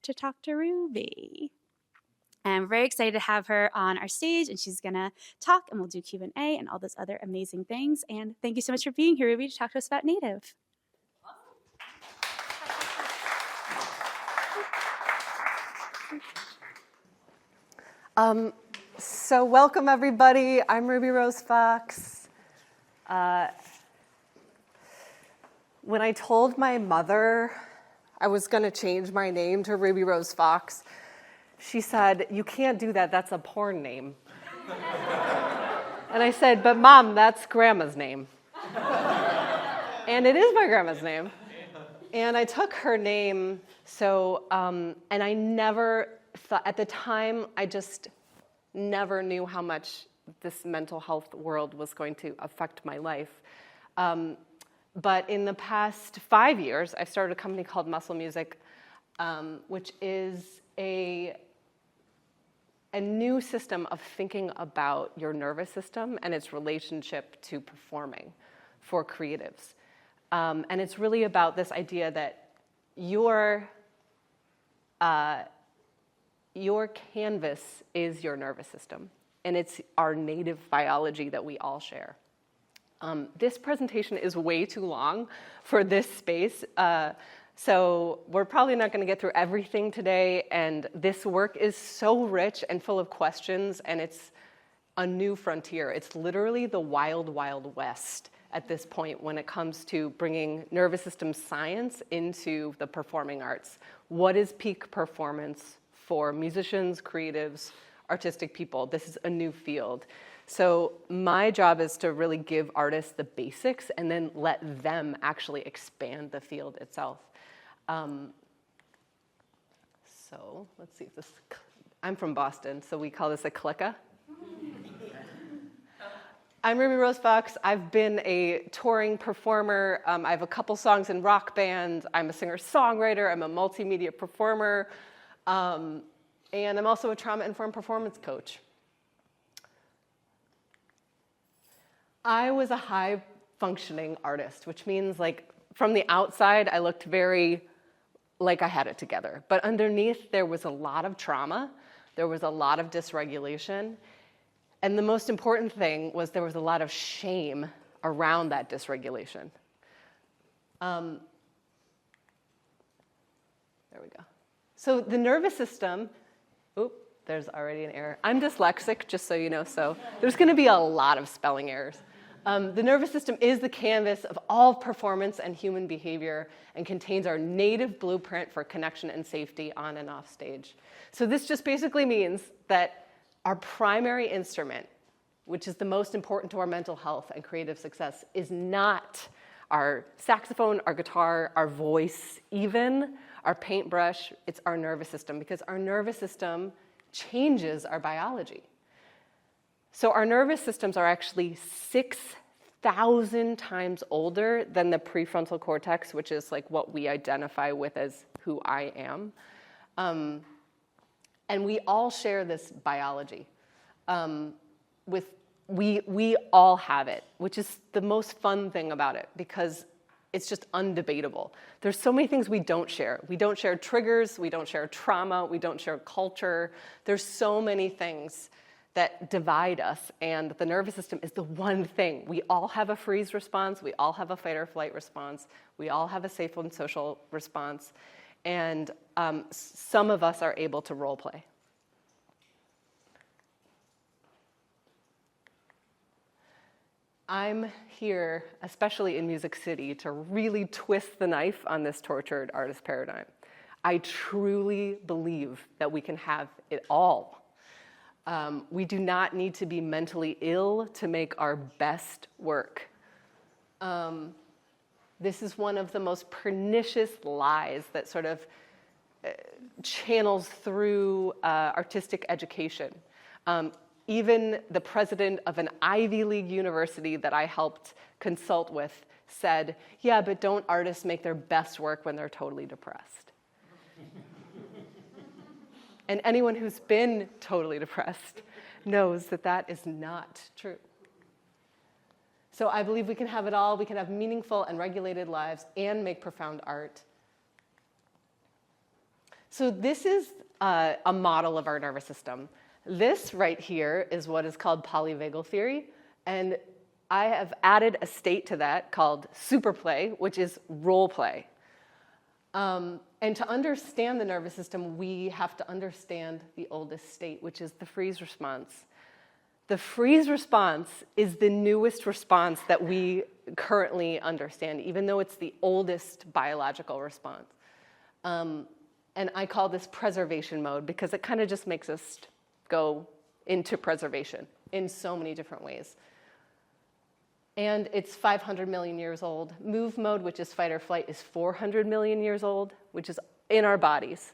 to talk to Ruby. And I'm very excited to have her on our stage, and she's going to talk, and we'll do Q&A and all those other amazing things. And thank you so much for being here, Ruby, to talk to us about Native. So welcome, everybody. I'm Ruby Rose Fox. When I told my mother I was going to change my name to Ruby Rose Fox, she said, "You can't do that. That's a porn name." And I said, "But Mom, that's Grandma's name." And it is my grandma's name. And I took her name, and I never thought, at the time, I just never knew how much this mental health world was going to affect my life. But in the past 5 years, I've started a company called Muscle Music, which is a new system of thinking about your nervous system and its relationship to performing for creatives. And it's really about this idea that your canvas is your nervous system, and it's our native biology that we all share. This presentation is way too long for this space, so we're probably not going to get through everything today, and this work is so rich and full of questions, and it's a new frontier. It's literally the wild, wild west at this point when it comes to bringing nervous system science into the performing arts. What is peak performance for musicians, creatives, artistic people? This is a new field. So my job is to really give artists the basics and then let them actually expand the field itself. So let's see if this, I'm from Boston, so we call this a clicker. I'm Ruby Rose Fox. I've been a touring performer. I have a couple songs in rock bands. I'm a singer-songwriter. I'm a multimedia performer. And I'm also a trauma-informed performance coach. I was a high-functioning artist, which means, like, from the outside, I looked very like I had it together. But underneath, there was a lot of trauma. There was a lot of dysregulation. And the most important thing was there was a lot of shame around that dysregulation. There we go. So the nervous system, there's already an error. I'm dyslexic, just so you know, so there's going to be a lot of spelling errors. The nervous system is the canvas of all performance and human behavior and contains our native blueprint for connection and safety on and off stage. So this just basically means that our primary instrument, which is the most important to our mental health and creative success, is not our saxophone, our guitar, our voice, even our paintbrush. It's our nervous system, because our nervous system changes our biology. So our nervous systems are actually 6,000 times older than the prefrontal cortex, which is like what we identify with as who I am. And we all share this biology. We all have it, which is the most fun thing about it, because it's just undebatable. There's so many things we don't share. We don't share triggers, we don't share trauma, we don't share culture. There's so many things that divide us, and the nervous system is the one thing. We all have a freeze response, we all have a fight or flight response, we all have a safe and social response, and some of us are able to role play. I'm here, especially in Music City, to really twist the knife on this tortured artist paradigm. I truly believe that we can have it all. We do not need to be mentally ill to make our best work. This is one of the most pernicious lies that sort of channels through artistic education. Even the president of an Ivy League university that I helped consult with said, "Yeah, but don't artists make their best work when they're totally depressed?" And anyone who's been totally depressed knows that that is not true. So I believe we can have it all. We can have meaningful and regulated lives and make profound art. So this is a model of our nervous system. This right here is what is called polyvagal theory. And I have added a state to that called superplay, which is role play. And to understand the nervous system, we have to understand the oldest state, which is the freeze response. The freeze response is the newest response that we currently understand, even though it's the oldest biological response. And I call this preservation mode because it kind of just makes us go into preservation in so many different ways. And it's 500 million years old. Move mode, which is fight or flight, is 400 million years old, which is in our bodies.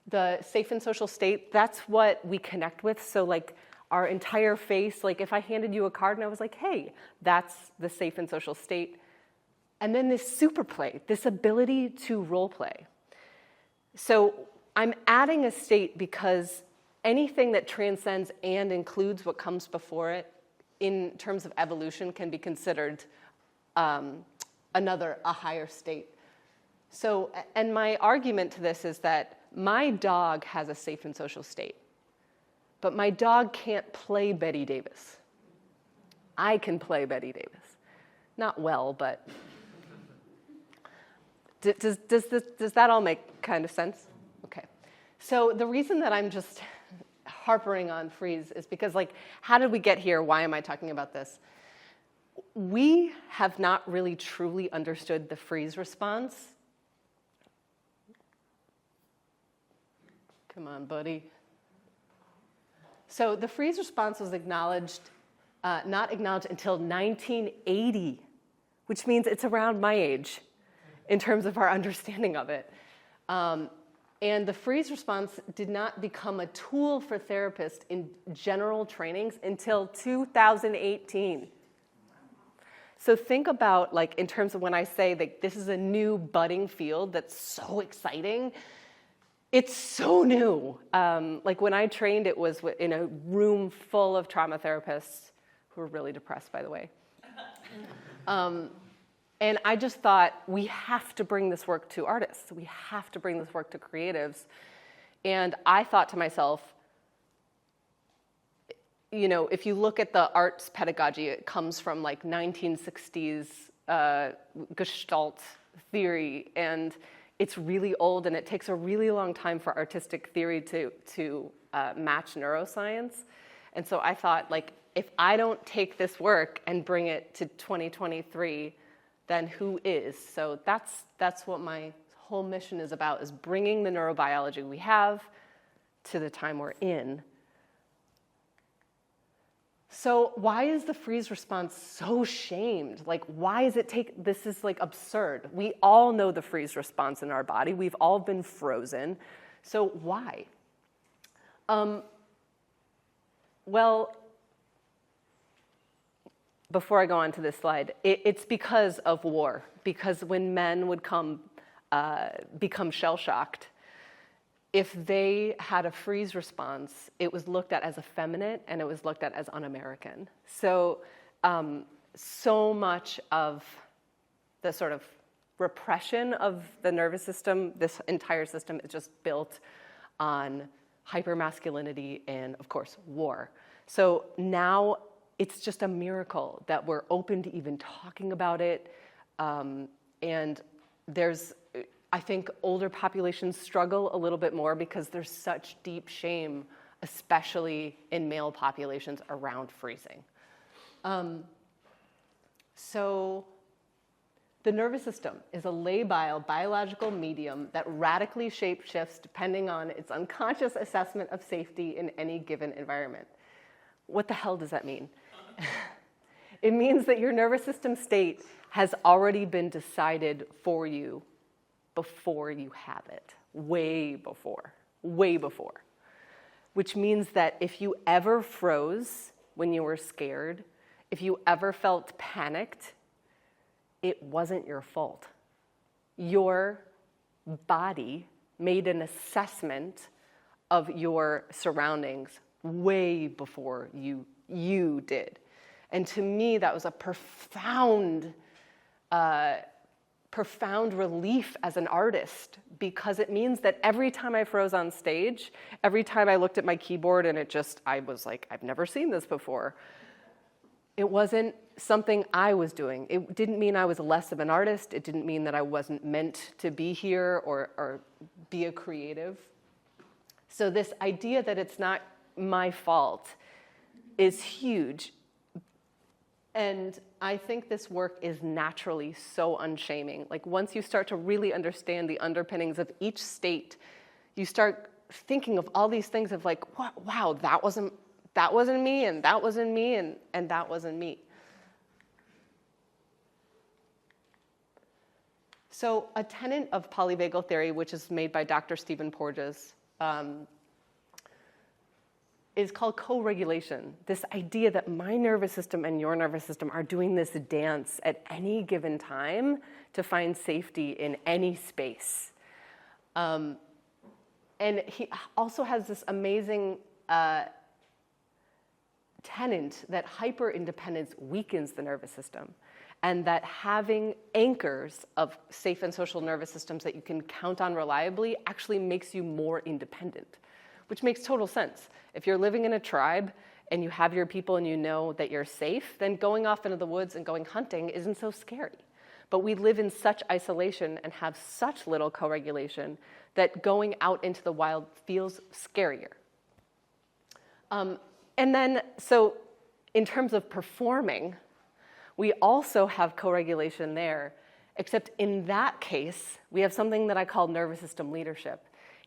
The safe and social state, that's what we connect with. So like our entire face, like if I handed you a card and I was like, hey, that's the safe and social state. And then this super play, this ability to role play. So I'm adding a state because anything that transcends and includes what comes before it in terms of evolution can be considered a higher state. So, and my argument to this is that my dog has a safe and social state, but my dog can't play Betty Davis. I can play Betty Davis. Not well, but does that all make kind of sense? Okay. So the reason that I'm just harping on freeze is because, like, how did we get here? Why am I talking about this? We have not really truly understood the freeze response. Come on, buddy. So the freeze response was not acknowledged until 1980, which means it's around my age in terms of our understanding of it. And the freeze response did not become a tool for therapists in general trainings until 2018. So think about, like, in terms of when I say that this is a new budding field that's so exciting, it's so new. Like when I trained, it was in a room full of trauma therapists who were really depressed, by the way. And I just thought, we have to bring this work to artists. We have to bring this work to creatives. And I thought to myself, you know, if you look at the arts pedagogy, it comes from like 1960s Gestalt theory. And it's really old, and it takes a really long time for artistic theory to match neuroscience. And so I thought, like, if I don't take this work and bring it to 2023, then who is? So that's what my whole mission is about, is bringing the neurobiology we have to the time we're in. So why is the freeze response so shamed? Like, why is it this is like absurd. We all know the freeze response in our body. We've all been frozen. So why? Well, before I go on to this slide, it's because of war. Because when men would become shell-shocked, if they had a freeze response, it was looked at as effeminate and it was looked at as un-American. So, so much of the sort of repression of the nervous system, this entire system is just built on hypermasculinity and, of course, war. So now it's just a miracle that we're open to even talking about it. And I think older populations struggle a little bit more because there's such deep shame, especially in male populations, around freezing. So the nervous system is a labile biological medium that radically shape-shifts depending on its unconscious assessment of safety in any given environment. What the hell does that mean? It means that your nervous system state has already been decided for you before you have it, way before, which means that if you ever froze when you were scared, if you ever felt panicked, it wasn't your fault. Your body made an assessment of your surroundings way before you did. And to me, that was a profound profound relief as an artist, because it means that every time I froze on stage, every time I looked at my keyboard and I was like, I've never seen this before. It wasn't something I was doing. It didn't mean I was less of an artist. It didn't mean that I wasn't meant to be here or be a creative. So this idea that it's not my fault is huge. And I think this work is naturally so unshaming. Like once you start to really understand the underpinnings of each state, you start thinking of all these things of like, wow, that wasn't me, and that wasn't me, and that wasn't me. So a tenet of polyvagal theory, which is made by Dr. Stephen Porges, is called co-regulation. This idea that my nervous system and your nervous system are doing this dance at any given time to find safety in any space. And he also has this amazing tenet that hyper-independence weakens the nervous system, and that having anchors of safe and social nervous systems that you can count on reliably actually makes you more independent, which makes total sense. If you're living in a tribe and you have your people and you know that you're safe, then going off into the woods and going hunting isn't so scary. But we live in such isolation and have such little co-regulation that going out into the wild feels scarier. And then, so in terms of performing, we also have co-regulation there, except in that case, we have something that I call nervous system leadership.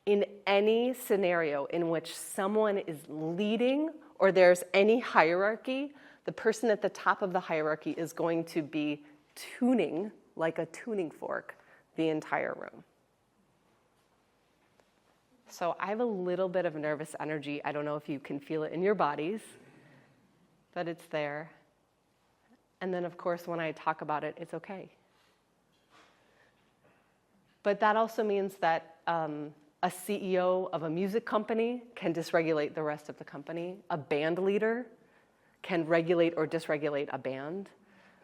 In any scenario in which someone is leading or there's any hierarchy, the person at the top of the hierarchy is going to be tuning like a tuning fork the entire room. So I have a little bit of nervous energy. I don't know if you can feel it in your bodies, but it's there. And then, of course, when I talk about it, it's okay. But that also means that a CEO of a music company can dysregulate the rest of the company. A band leader can regulate or dysregulate a band.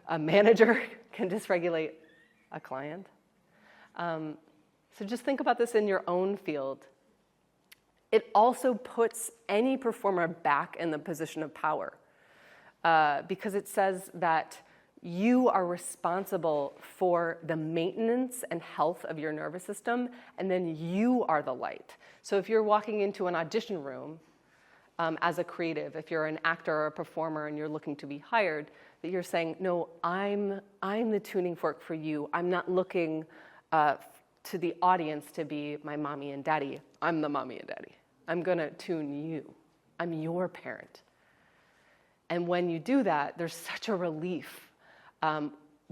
A manager can dysregulate a client. So just think about this in your own field. It also puts any performer back in the position of power, because it says that you are responsible for the maintenance and health of your nervous system, and then you are the light. So if you're walking into an audition room as a creative, if you're an actor or a performer and you're looking to be hired, that you're saying, no, I'm the tuning fork for you. I'm not looking to the audience to be my mommy and daddy. I'm the mommy and daddy. I'm gonna tune you. I'm your parent. And when you do that, there's such a relief.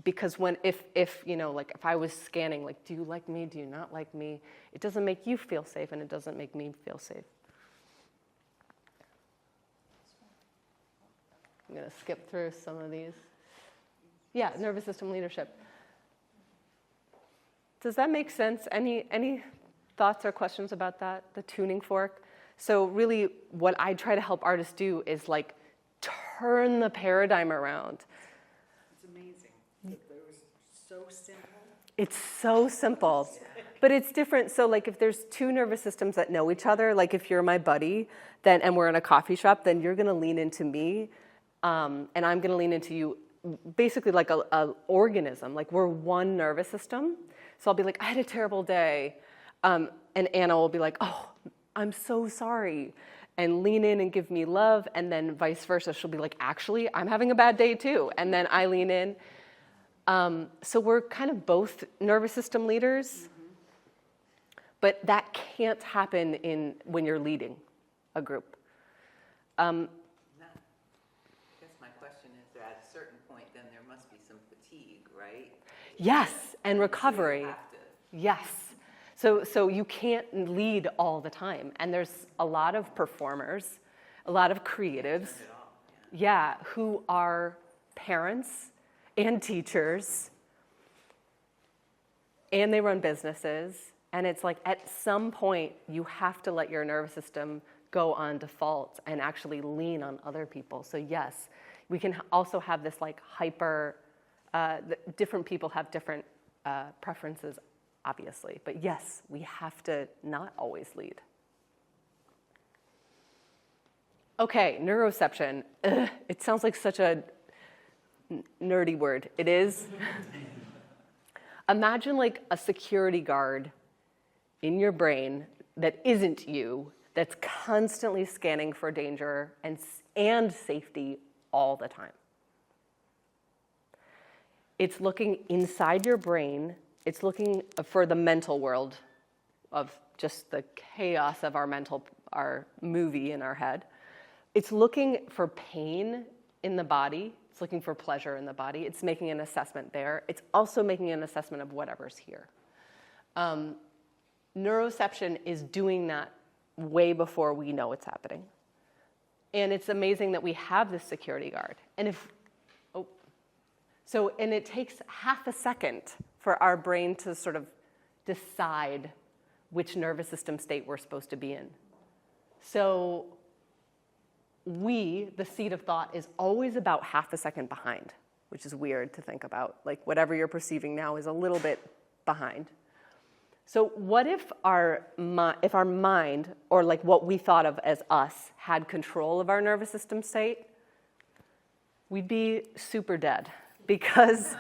Because if you know, like if I was scanning, like, do you like me? Do you not like me? It doesn't make you feel safe, and it doesn't make me feel safe. I'm going to skip through some of these. Yeah, nervous system leadership. Does that make sense? Any thoughts or questions about that? The tuning fork? So really, what I try to help artists do is like turn the paradigm around. So simple. It's so simple, but it's different. So like if there's two nervous systems that know each other, like if you're my buddy then and we're in a coffee shop, then you're gonna lean into me and I'm gonna lean into you, basically like a organism, like we're one nervous system. So I'll be like, I had a terrible day. And Anna will be like, oh, I'm so sorry. And lean in and give me love. And then vice versa, she'll be like, actually, I'm having a bad day too. And then I lean in. So we're kind of both nervous system leaders, but that can't happen when you're leading a group. I guess my question is that at a certain point, then there must be some fatigue, right? Yes, and recovery. So you have to. Yes. So you can't lead all the time. And there's a lot of performers, a lot of creatives, yeah, who are parents and teachers, and they run businesses, and it's like at some point you have to let your nervous system go on default and actually lean on other people. So yes, we can also have this like different people have different preferences, obviously. But yes, we have to not always lead. Okay, neuroception. Ugh, it sounds like such a nerdy word. It is. Imagine like a security guard in your brain that isn't you, that's constantly scanning for danger and safety all the time. It's looking inside your brain. It's looking for the mental world of just the chaos of our movie in our head. It's looking for pain in the body. It's looking for pleasure in the body. It's making an assessment there. It's also making an assessment of whatever's here. Neuroception is doing that way before we know it's happening. And it's amazing that we have this security guard. And it takes half a second for our brain to sort of decide which nervous system state we're supposed to be in. So the seat of thought is always about half a second behind, which is weird to think about. Like whatever you're perceiving now is a little bit behind. So what if our mind, or like what we thought of as us, had control of our nervous system state? We'd be super dead, because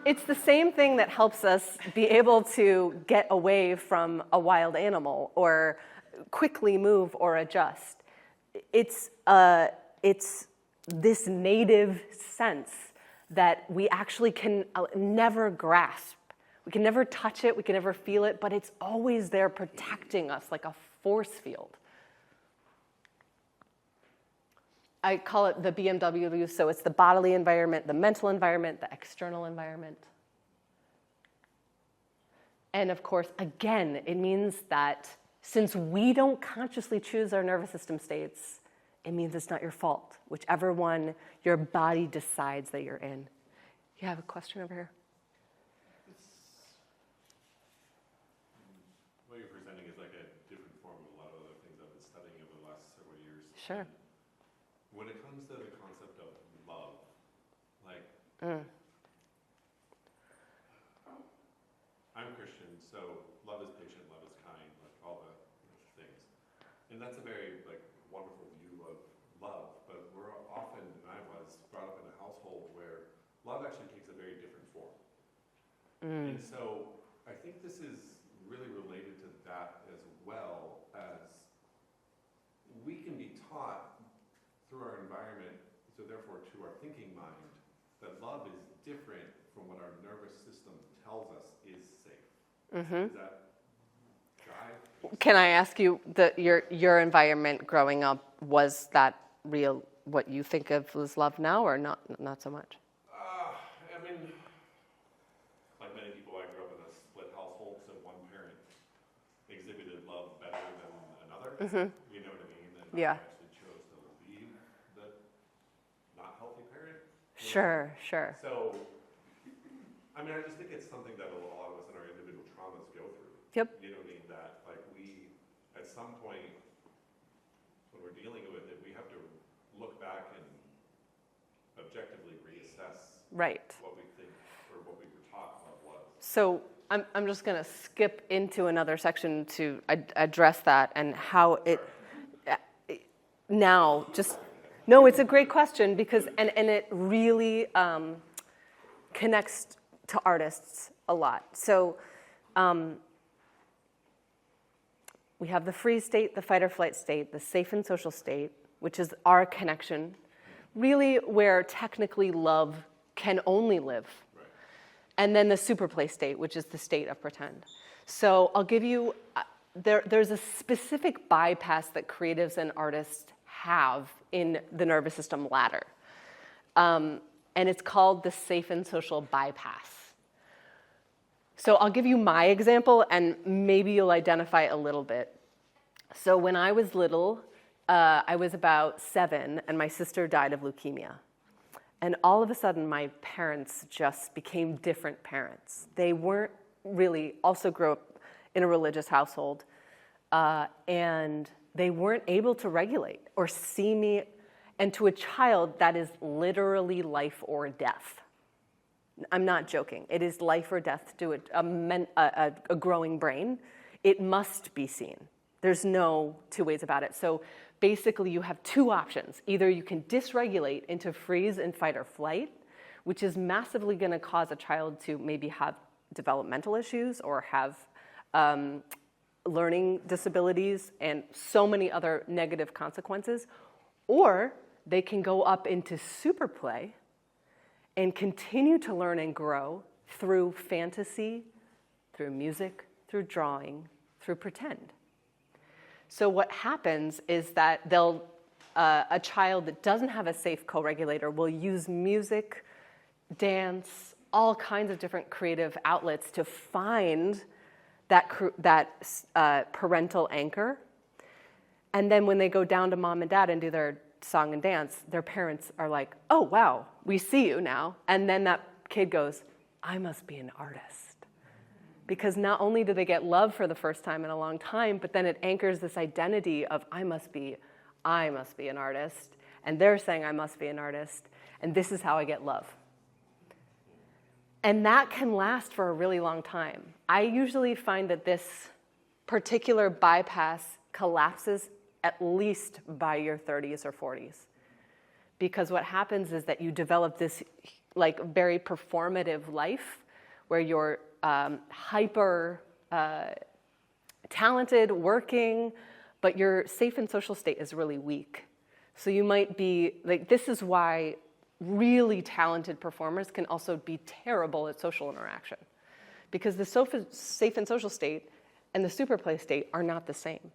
it's the same thing that helps us be able to get away from a wild animal or quickly move or adjust. It's this native sense that we actually can never grasp. We can never touch it, we can never feel it, but it's always there protecting us like a force field. I call it the BMW, so it's the bodily environment, the mental environment, the external environment. And of course, again, it means that since we don't consciously choose our nervous system states, it means it's not your fault, whichever one your body decides that you're in. You have a question over here? What you're presenting is like a different form of a lot of other things I've been studying over the last several years. Sure. When it comes to the concept of love, like, I'm Christian, so love is patient, love is kind, like all the things. And that's a very like wonderful view of love, but we're often, and I was brought up in a household where love actually takes a very different form. And so I think this is really related to that as well, as we can be taught through our environment, so therefore to our thinking mind, that love is different from what our nervous system tells us is safe. Does that jive? Can I ask you, your environment growing up, was that real, what you think of as love now, or not so much? I mean, like many people, I grew up in a split household, so one parent exhibited love better than another. You know what I mean? And Yeah. I actually chose to leave the not healthy parent. Sure. So, I mean, I just think it's something that a lot of us in our individual traumas go through. Yep. You know what I mean? That like we, at some point, when we're dealing with it, we have to look back and objectively reassess Right. what we think or what we were taught love was. So I'm just going to skip into another section to address that and how it now just, no, it's a great question because, and it really connects to artists a lot. So we have the freeze state, the fight or flight state, the safe and social state, which is our connection, really where technically love can only live. Right. And then the superplay state, which is the state of pretend. So I'll give you, there's a specific bypass that creatives and artists have in the nervous system ladder. And it's called the safe and social bypass. So I'll give you my example, and maybe you'll identify a little bit. So when I was little, I was about 7, and my sister died of leukemia. And all of a sudden, my parents just became different parents. They weren't really, also grew up in a religious household, and they weren't able to regulate or see me. And to a child, that is literally life or death. I'm not joking. It is life or death to a growing brain. It must be seen. There's no two ways about it. So basically, you have two options. Either you can dysregulate into freeze and fight or flight, which is massively going to cause a child to maybe have developmental issues or have learning disabilities and so many other negative consequences. Or they can go up into super play and continue to learn and grow through fantasy, through music, through drawing, through pretend. So what happens is that a child that doesn't have a safe co-regulator will use music, dance, all kinds of different creative outlets to find that parental anchor. And then when they go down to mom and dad and do their song and dance, their parents are like, oh, wow, we see you now. And then that kid goes, I must be an artist. Because not only do they get love for the first time in a long time, but then it anchors this identity of I must be an artist. And they're saying I must be an artist. And this is how I get love. And that can last for a really long time. I usually find that this particular bypass collapses at least by your 30s or 40s. Because what happens is that you develop this like very performative life where you're hyper talented, working, but your safe and social state is really weak. So you might be, like, this is why really talented performers can also be terrible at social interaction. Because the safe and social state and the super play state are not the same.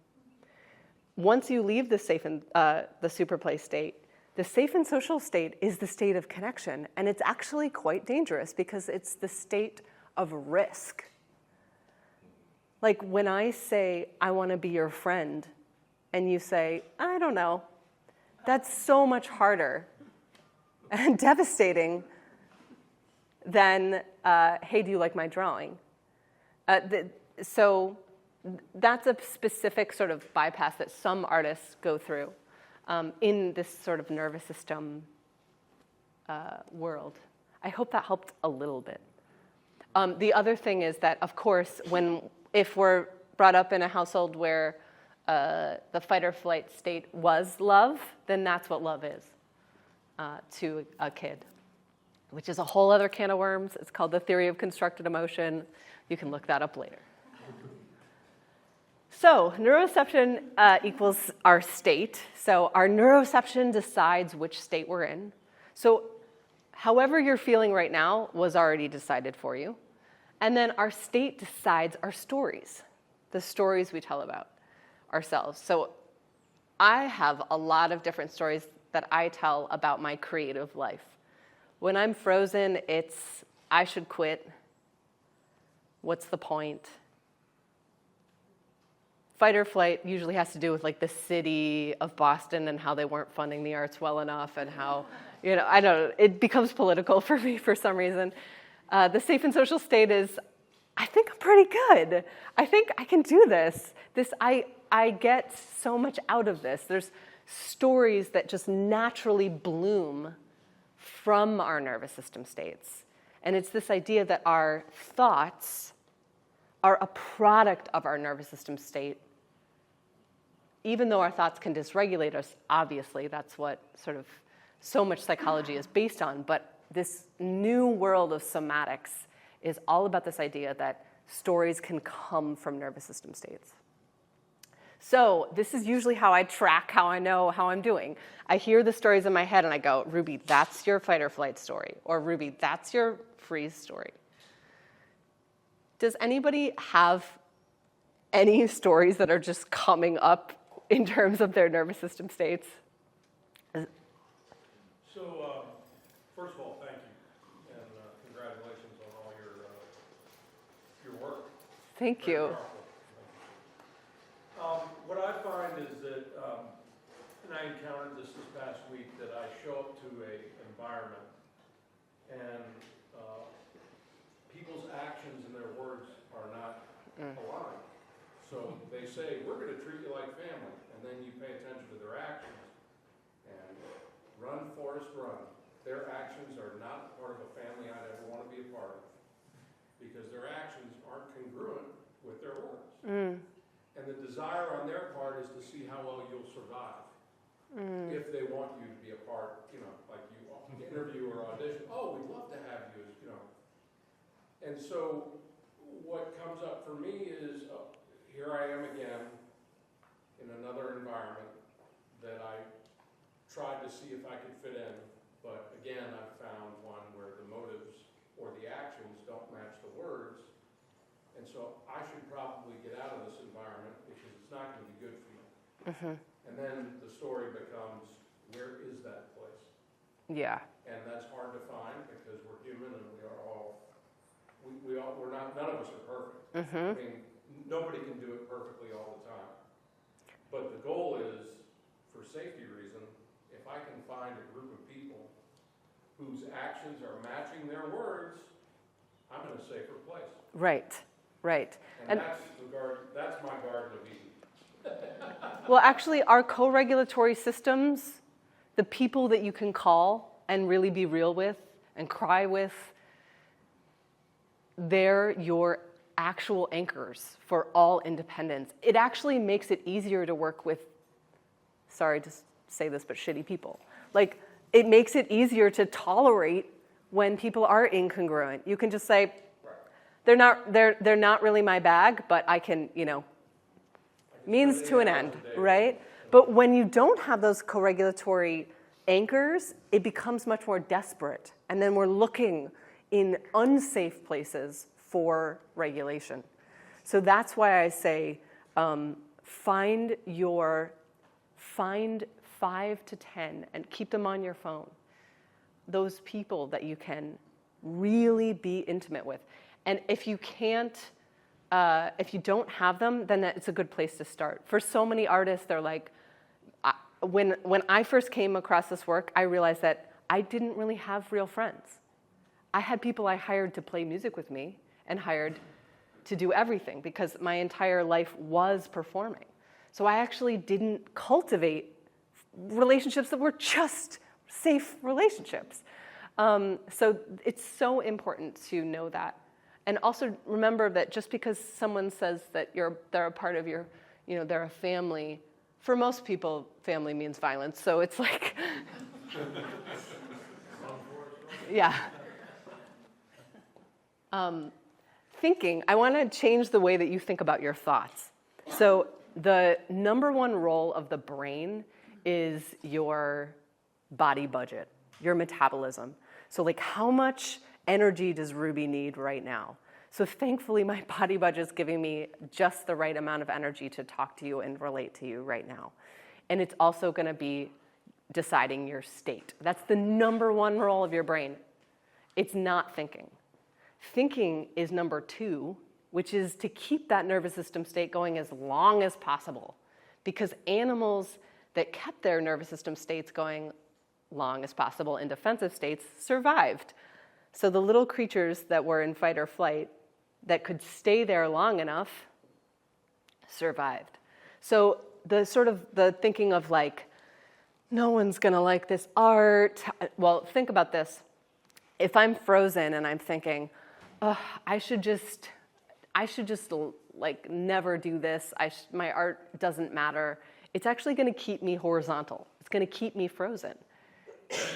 Once you leave the safe and the super play state, the safe and social state is the state of connection. And it's actually quite dangerous because it's the state of risk. Like when I say, I want to be your friend, and you say, I don't know, that's so much harder and devastating than, hey, do you like my drawing? So that's a specific sort of bypass that some artists go through in this sort of nervous system world. I hope that helped a little bit. The other thing is that, of course, if we're brought up in a household where the fight or flight state was love, then that's what love is to a kid, which is a whole other can of worms. It's called the theory of constructed emotion. You can look that up later. So neuroception equals our state. So our neuroception decides which state we're in. So however you're feeling right now was already decided for you. And then our state decides our stories, the stories we tell about ourselves. So I have a lot of different stories that I tell about my creative life. When I'm frozen, it's, I should quit. What's the point? Fight or flight usually has to do with like the city of Boston and how they weren't funding the arts well enough and how, I don't know, it becomes political for me for some reason. The safe and social state is, I think I'm pretty good. I think I can do this. I get so much out of this. There's stories that just naturally bloom from our nervous system states. And it's this idea that our thoughts are a product of our nervous system state. Even though our thoughts can dysregulate us, obviously, that's what sort of so much psychology is based on. But this new world of somatics is all about this idea that stories can come from nervous system states. So this is usually how I track how I know how I'm doing. I hear the stories in my head and I go, Ruby, that's your fight or flight story. Or Ruby, that's your freeze story. Does anybody have any stories that are just coming up in terms of their nervous system states? So, first of all, thank you, and congratulations on all your work. Thank you. What I find is that, and I encountered this past week, that I show up to an environment, and people's actions and their words are not aligned. So they say, we're going to treat you like family, and then you pay attention to their actions, and run, Forrest, run. their actions are not part of a family I'd ever want to be a part of, because their actions aren't congruent with their words. And the desire on their part is to see how well you'll survive. If they want you to be a part, like you interview or audition, oh, we'd love to have you, And so what comes up for me is, here I am again in another environment that I tried to see if I could fit in, but again, I've found one where the motives or the actions don't match the words, and so I should probably get out of this environment because it's not going to be good for me. And then the story becomes, where is that place? Yeah. And that's hard to find because we're human and we are all, we're not, none of us are perfect. I mean, nobody can do it perfectly all the time. But the goal is, for safety reason, if I can find a group of people whose actions are matching their words, I'm in a safer place. Right. And that's my Garden of Eden. Well, actually, our co-regulatory systems, the people that you can call and really be real with and cry with, they're your actual anchors for all independence. It actually makes it easier to work with, sorry to say this, but shitty people. Like, it makes it easier to tolerate when people are incongruent. You can just say, they're not really my bag, but I can, means to an end, right? But when you don't have those co-regulatory anchors, it becomes much more desperate. And then we're looking in unsafe places for regulation. So that's why I say find 5 to 10 and keep them on your phone. Those people that you can really be intimate with. And if you can't, if you don't have them, then it's a good place to start. For so many artists, they're like, when I first came across this work, I realized that I didn't really have real friends. I had people I hired to play music with me and hired to do everything because my entire life was performing. So I actually didn't cultivate relationships that were just safe relationships. So it's so important to know that. And also remember that just because someone says that they're a part of your, they're a family, for most people, family means violence. So it's like, yeah. Thinking, I want to change the way that you think about your thoughts. So the number one role of the brain is your body budget, your metabolism. So like, how much energy does Ruby need right now? So thankfully, my body budget is giving me just the right amount of energy to talk to you and relate to you right now. And it's also going to be deciding your state. That's the number one role of your brain. It's not thinking. Thinking is number 2, which is to keep that nervous system state going as long as possible. Because animals that kept their nervous system states going long as possible in defensive states survived. So the little creatures that were in fight or flight that could stay there long enough survived. So the thinking of like, no one's gonna like this art. Well, think about this. If I'm frozen and I'm thinking, I should just like never do this. My art doesn't matter. It's actually gonna keep me horizontal. It's gonna keep me frozen.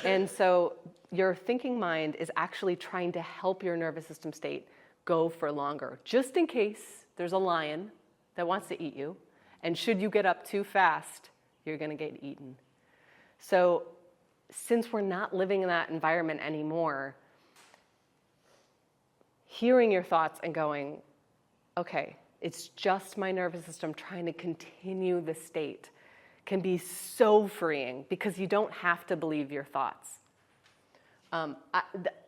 And so your thinking mind is actually trying to help your nervous system state go for longer, just in case there's a lion that wants to eat you. And should you get up too fast, you're going to get eaten. So since we're not living in that environment anymore, hearing your thoughts and going, okay, it's just my nervous system trying to continue the state can be so freeing because you don't have to believe your thoughts.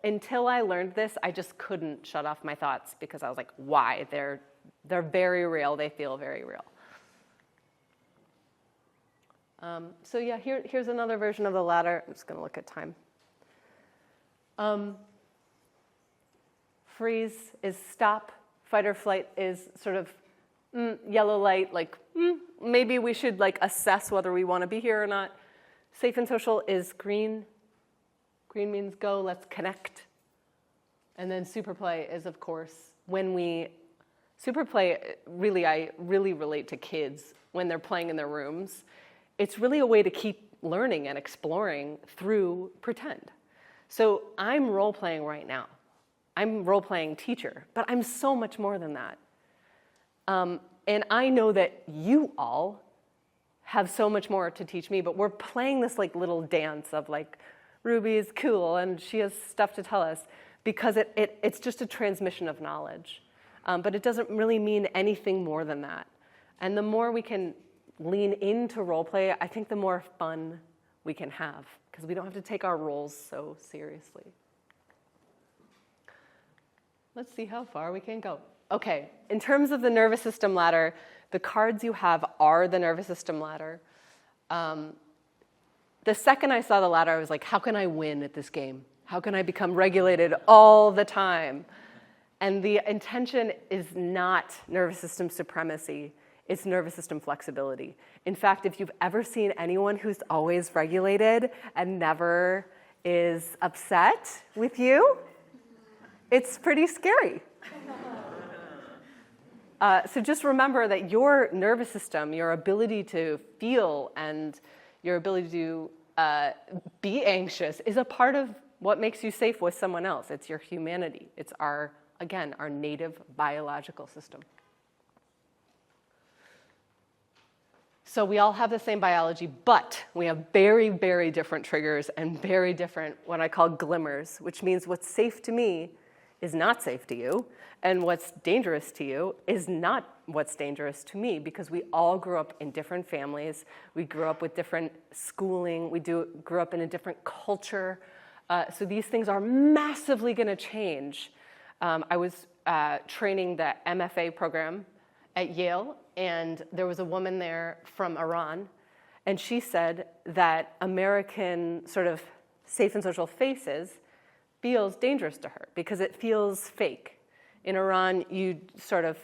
Until I learned this, I just couldn't shut off my thoughts because I was like, why? They're very real. They feel very real. So yeah, here's another version of the ladder. I'm just going to look at time. Freeze is stop. Fight or flight is sort of yellow light, like maybe we should like assess whether we want to be here or not. Safe and social is green. Green means go, let's connect. And then super play is, of course, super play, really, I really relate to kids when they're playing in their rooms. It's really a way to keep learning and exploring through pretend. So I'm role-playing right now. I'm role-playing teacher, but I'm so much more than that. And I know that you all have so much more to teach me, but we're playing this like little dance of like, Ruby's cool and she has stuff to tell us, because it's just a transmission of knowledge. But it doesn't really mean anything more than that. And the more we can lean into role play, I think the more fun we can have, because we don't have to take our roles so seriously. Let's see how far we can go. Okay, in terms of the nervous system ladder, the cards you have are the nervous system ladder. The second I saw the ladder, I was like, how can I win at this game? How can I become regulated all the time? And the intention is not nervous system supremacy, it's nervous system flexibility. In fact, if you've ever seen anyone who's always regulated and never is upset with you, it's pretty scary. So just remember that your nervous system, your ability to feel and your ability to be anxious is a part of what makes you safe with someone else. It's your humanity. It's our native biological system. So we all have the same biology, but we have very, very different triggers and very different what I call glimmers, which means what's safe to me is not safe to you, and what's dangerous to you is not what's dangerous to me, because we all grew up in different families. We grew up with different schooling. We grew up in a different culture. So these things are massively going to change. I was training the MFA program at Yale, and there was a woman there from Iran, and she said that American sort of safe and social faces feels dangerous to her because it feels fake. In Iran, you sort of,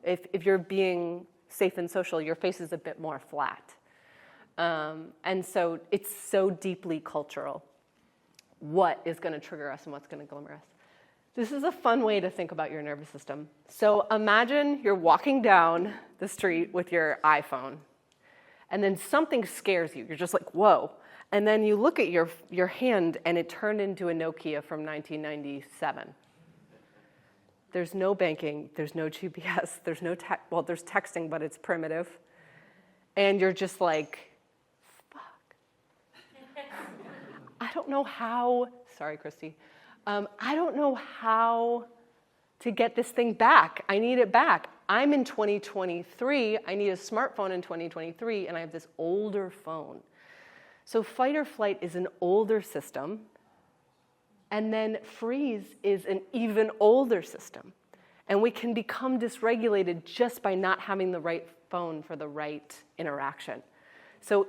if you're being safe and social, your face is a bit more flat. And so it's so deeply cultural. What is going to trigger us and what's going to glimmer us? This is a fun way to think about your nervous system. So imagine you're walking down the street with your iPhone, and then something scares you. You're just like, whoa. And then you look at your hand, and it turned into a Nokia from 1997. There's no banking. There's no GPS. There's no there's texting, but it's primitive. And you're just like, fuck. I don't know how. Sorry, Christy. I don't know how to get this thing back. I need it back. I'm in 2023. I need a smartphone in 2023, and I have this older phone. So fight or flight is an older system, and then freeze is an even older system. And we can become dysregulated just by not having the right phone for the right interaction. So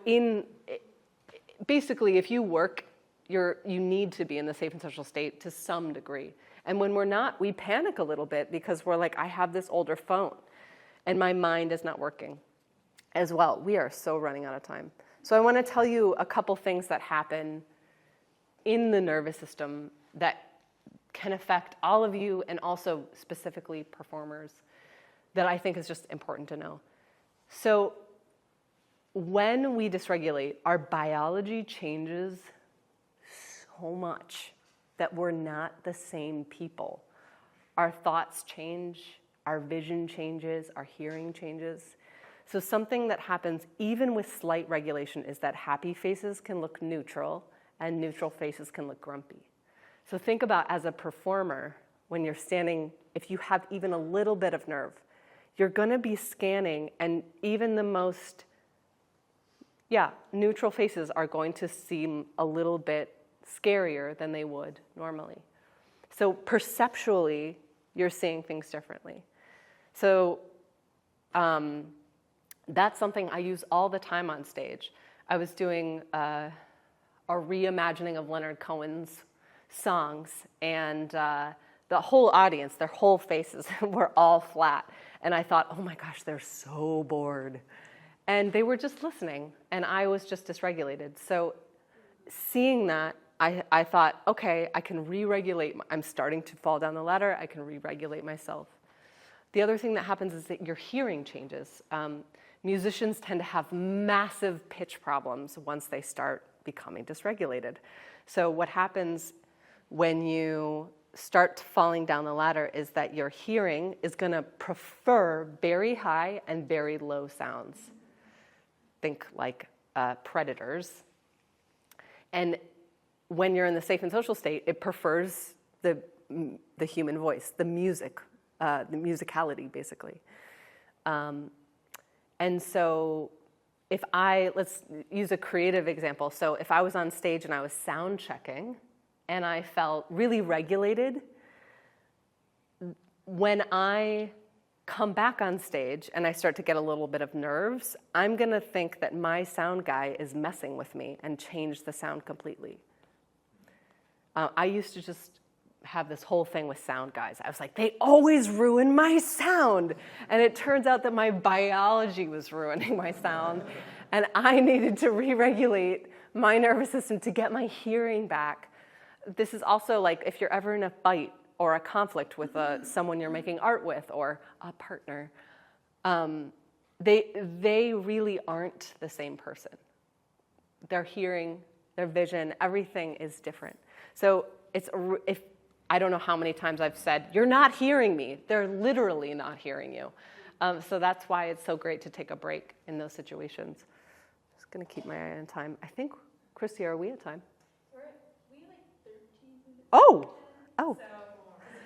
basically, if you work, you need to be in the safe and social state to some degree. And when we're not, we panic a little bit because we're like, I have this older phone, and my mind is not working as well. We are so running out of time. So I want to tell you a couple things that happen in the nervous system that can affect all of you and also specifically performers that I think is just important to know. So when we dysregulate, our biology changes so much that we're not the same people. Our thoughts change, our vision changes, our hearing changes. So something that happens even with slight regulation is that happy faces can look neutral and neutral faces can look grumpy. So think about as a performer, when you're standing, if you have even a little bit of nerve, you're going to be scanning, and even the most, neutral faces are going to seem a little bit scarier than they would normally. So perceptually, you're seeing things differently. So that's something I use all the time on stage. I was doing a reimagining of Leonard Cohen's songs, and the whole audience, their whole faces were all flat. And I thought, oh my gosh, they're so bored. And they were just listening, and I was just dysregulated. So seeing that I thought, okay, I can re-regulate. I'm starting to fall down the ladder. I can re-regulate myself. The other thing that happens is that your hearing changes. Musicians tend to have massive pitch problems once they start becoming dysregulated. So what happens when you start falling down the ladder is that your hearing is going to prefer very high and very low sounds. Think like predators. And when you're in the safe and social state, it prefers the human voice, the music, the musicality, basically. And so let's use a creative example. So if I was on stage and I was sound checking and I felt really regulated, when I come back on stage and I start to get a little bit of nerves, I'm going to think that my sound guy is messing with me and change the sound completely. I used to just have this whole thing with sound guys. I was like, they always ruin my sound. And it turns out that my biology was ruining my sound. And I needed to re-regulate my nervous system to get my hearing back. This is also like if you're ever in a fight or a conflict with someone you're making art with or a partner, they really aren't the same person. Their hearing, their vision, everything is different. So if I don't know how many times I've said, you're not hearing me. They're literally not hearing you. So that's why it's so great to take a break in those situations. Just going to keep my eye on time. I think, Christy, are we at time? We like 13 minutes. Oh. So, you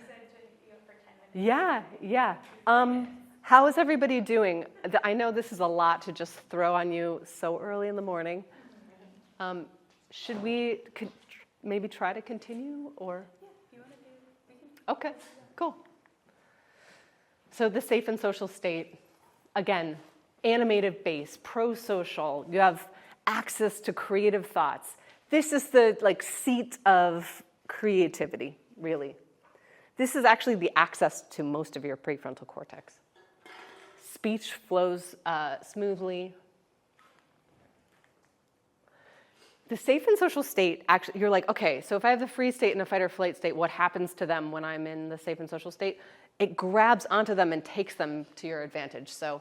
said to go for 10 minutes. Yeah. How is everybody doing? I know this is a lot to just throw on you so early in the morning. Should we maybe try to continue or? Yeah, if you want to do, we can. Okay, cool. So the safe and social state, again, animative base, pro-social. You have access to creative thoughts. This is the seat of creativity, really. This is actually the access to most of your prefrontal cortex. Speech flows smoothly. The safe and social state, actually, you're like, okay, so if I have the freeze state and a fight or flight state, what happens to them when I'm in the safe and social state? It grabs onto them and takes them to your advantage. So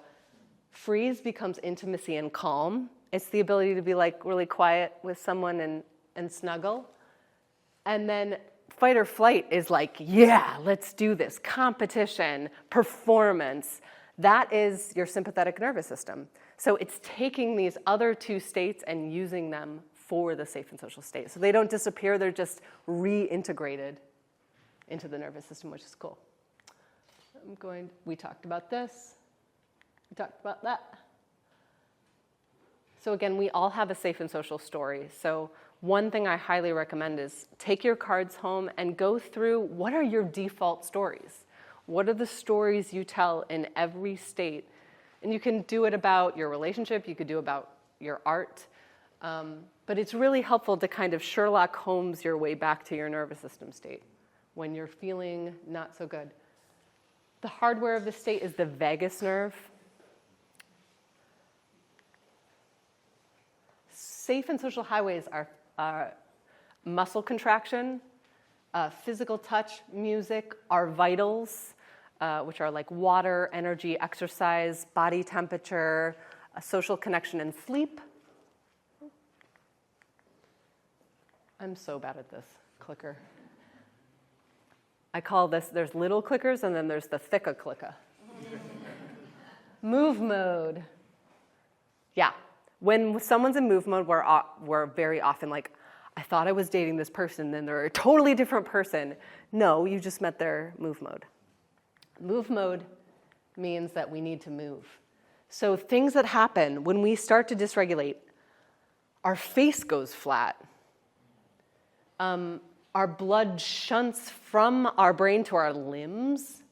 freeze becomes intimacy and calm. It's the ability to be really quiet with someone and snuggle. And then fight or flight is yeah, let's do this. Competition, performance. That is your sympathetic nervous system. So it's taking these other two states and using them for the safe and social state. So they don't disappear, they're just reintegrated into the nervous system, which is cool. We talked about this. We talked about that. So again, we all have a safe and social story. So one thing I highly recommend is take your cards home and go through what are your default stories? What are the stories you tell in every state? And you can do it about your relationship, you could do about your art, but it's really helpful to kind of Sherlock Holmes your way back to your nervous system state when you're feeling not so good. The hardware of the state is the vagus nerve. Safe and social highways are muscle contraction, physical touch, music, our vitals, which are like water, energy, exercise, body temperature, social connection, and sleep. I'm so bad at this clicker. I call this, there's little clickers and then there's the thicker clicker. Move mode. Yeah, when someone's in move mode, we're very often like, I thought I was dating this person, then they're a totally different person. No, you just met their move mode. Move mode means that we need to move. So things that happen when we start to dysregulate, our face goes flat. Our blood shunts from our brain to our limbs.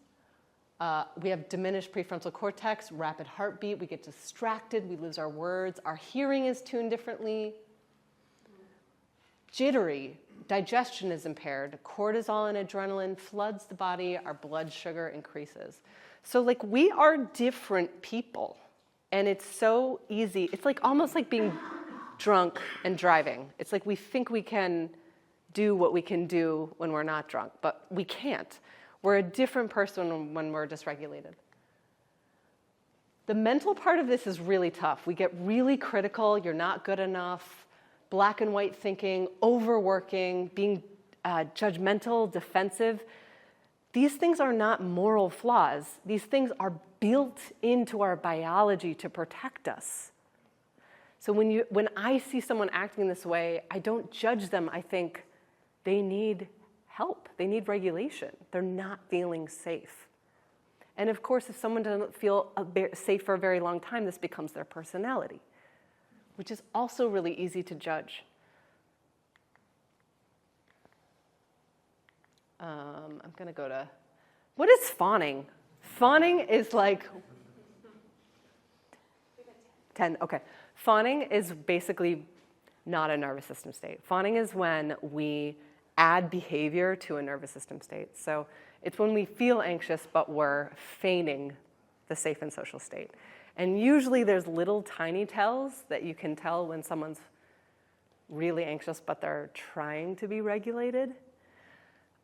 We have diminished prefrontal cortex, rapid heartbeat, we get distracted, we lose our words, our hearing is tuned differently. Jittery, digestion is impaired, cortisol and adrenaline floods the body, our blood sugar increases. So we are different people, and it's so easy. It's almost like being drunk and driving. It's we think we can do what we can do when we're not drunk, but we can't. We're a different person when we're dysregulated. The mental part of this is really tough. We get really critical, you're not good enough, black and white thinking, overworking, being judgmental, defensive. These things are not moral flaws. These things are built into our biology to protect us. So when I see someone acting this way, I don't judge them. I think they need help. They need regulation. They're not feeling safe. And of course, if someone doesn't feel safe for a very long time, this becomes their personality, which is also really easy to judge. I'm going to go to, what is fawning? Fawning is like 10, okay. Fawning is basically not a nervous system state. Fawning is when we add behavior to a nervous system state. So it's when we feel anxious, but we're feigning the safe and social state. And usually there's little tiny tells that you can tell when someone's really anxious, but they're trying to be regulated.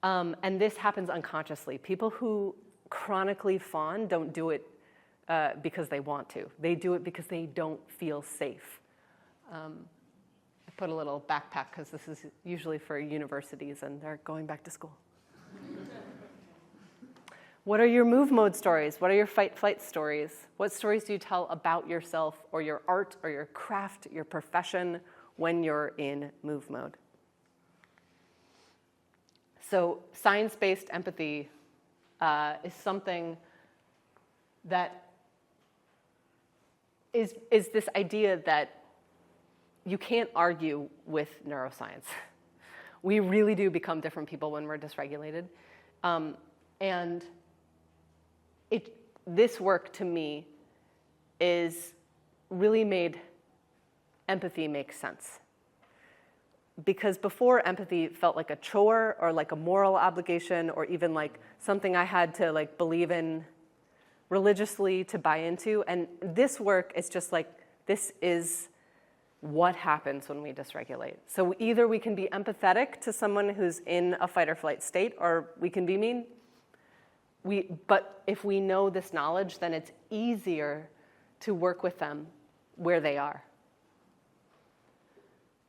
And this happens unconsciously. People who chronically fawn don't do it because they want to. They do it because they don't feel safe. I put a little backpack because this is usually for universities and they're going back to school. What are your move mode stories? What are your fight-flight stories? What stories do you tell about yourself or your art or your craft, your profession when you're in move mode? So science-based empathy is something that is this idea that you can't argue with neuroscience. We really do become different people when we're dysregulated. And this work, to me, is really made empathy make sense. Because before, empathy felt like a chore or like a moral obligation or even like something I had to like believe in religiously to buy into. And this work is just like, this is what happens when we dysregulate. So either we can be empathetic to someone who's in a fight or flight state, or we can be mean. But if we know this knowledge, then it's easier to work with them where they are.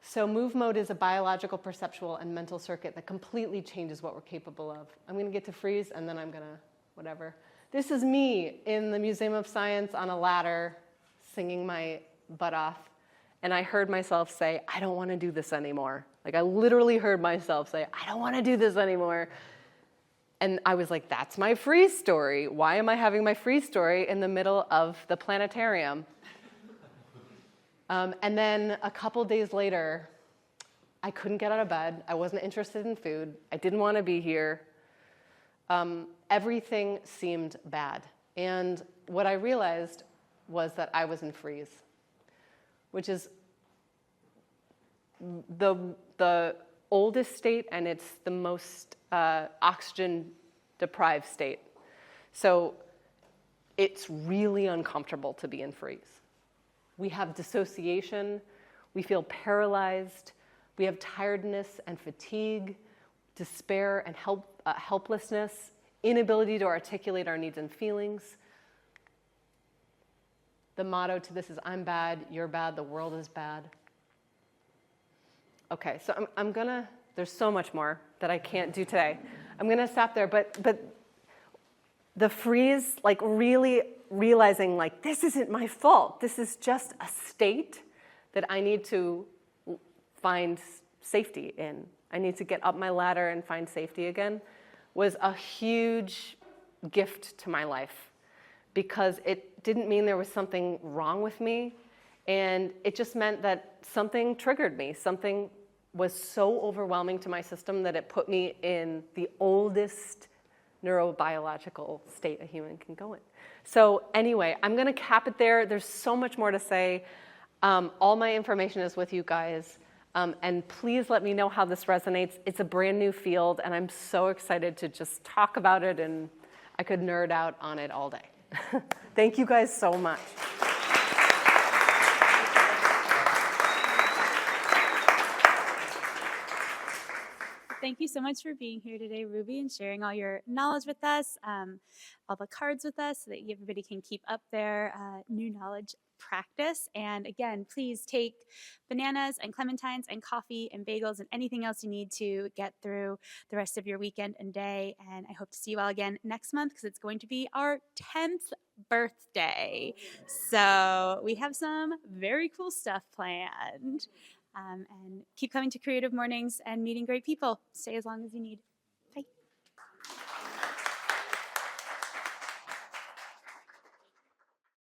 So move mode is a biological, perceptual, and mental circuit that completely changes what we're capable of. I'm going to get to freeze, and then I'm going to whatever. This is me in the Museum of Science on a ladder, singing my butt off. And I heard myself say, I don't want to do this anymore. Like, I literally heard myself say, I don't want to do this anymore. And I was like, that's my freeze story. Why am I having my freeze story in the middle of the planetarium? And then a couple days later, I couldn't get out of bed. I wasn't interested in food. I didn't want to be here. Everything seemed bad. And what I realized was that I was in freeze, which is the oldest state, and it's the most oxygen-deprived state. So it's really uncomfortable to be in freeze. We have dissociation, we feel paralyzed, we have tiredness and fatigue, despair and helplessness, inability to articulate our needs and feelings. The motto to this is, I'm bad, you're bad, the world is bad. Okay, so I'm gonna, there's so much more that I can't do today. I'm gonna stop there, but the freeze, like really realizing like, this isn't my fault. This is just a state that I need to find safety in. I need to get up my ladder and find safety again, was a huge gift to my life, because it didn't mean there was something wrong with me. And it just meant that something triggered me. Something was so overwhelming to my system that it put me in the oldest neurobiological state a human can go in. So anyway, I'm going to cap it there. There's so much more to say. All my information is with you guys. And please let me know how this resonates. It's a brand new field, and I'm so excited to just talk about it, and I could nerd out on it all day. Thank you guys so much. thank you so much for being here today, Ruby, and sharing all your knowledge with us, all the cards with us, so that everybody can keep up their new knowledge practice. And again, please take bananas and clementines and coffee and bagels and anything else you need to get through the rest of your weekend and day. And I hope to see you all again next month, because it's going to be our 10th birthday. So we have some very cool stuff planned. And keep coming to Creative Mornings and meeting great people. Stay as long as you need.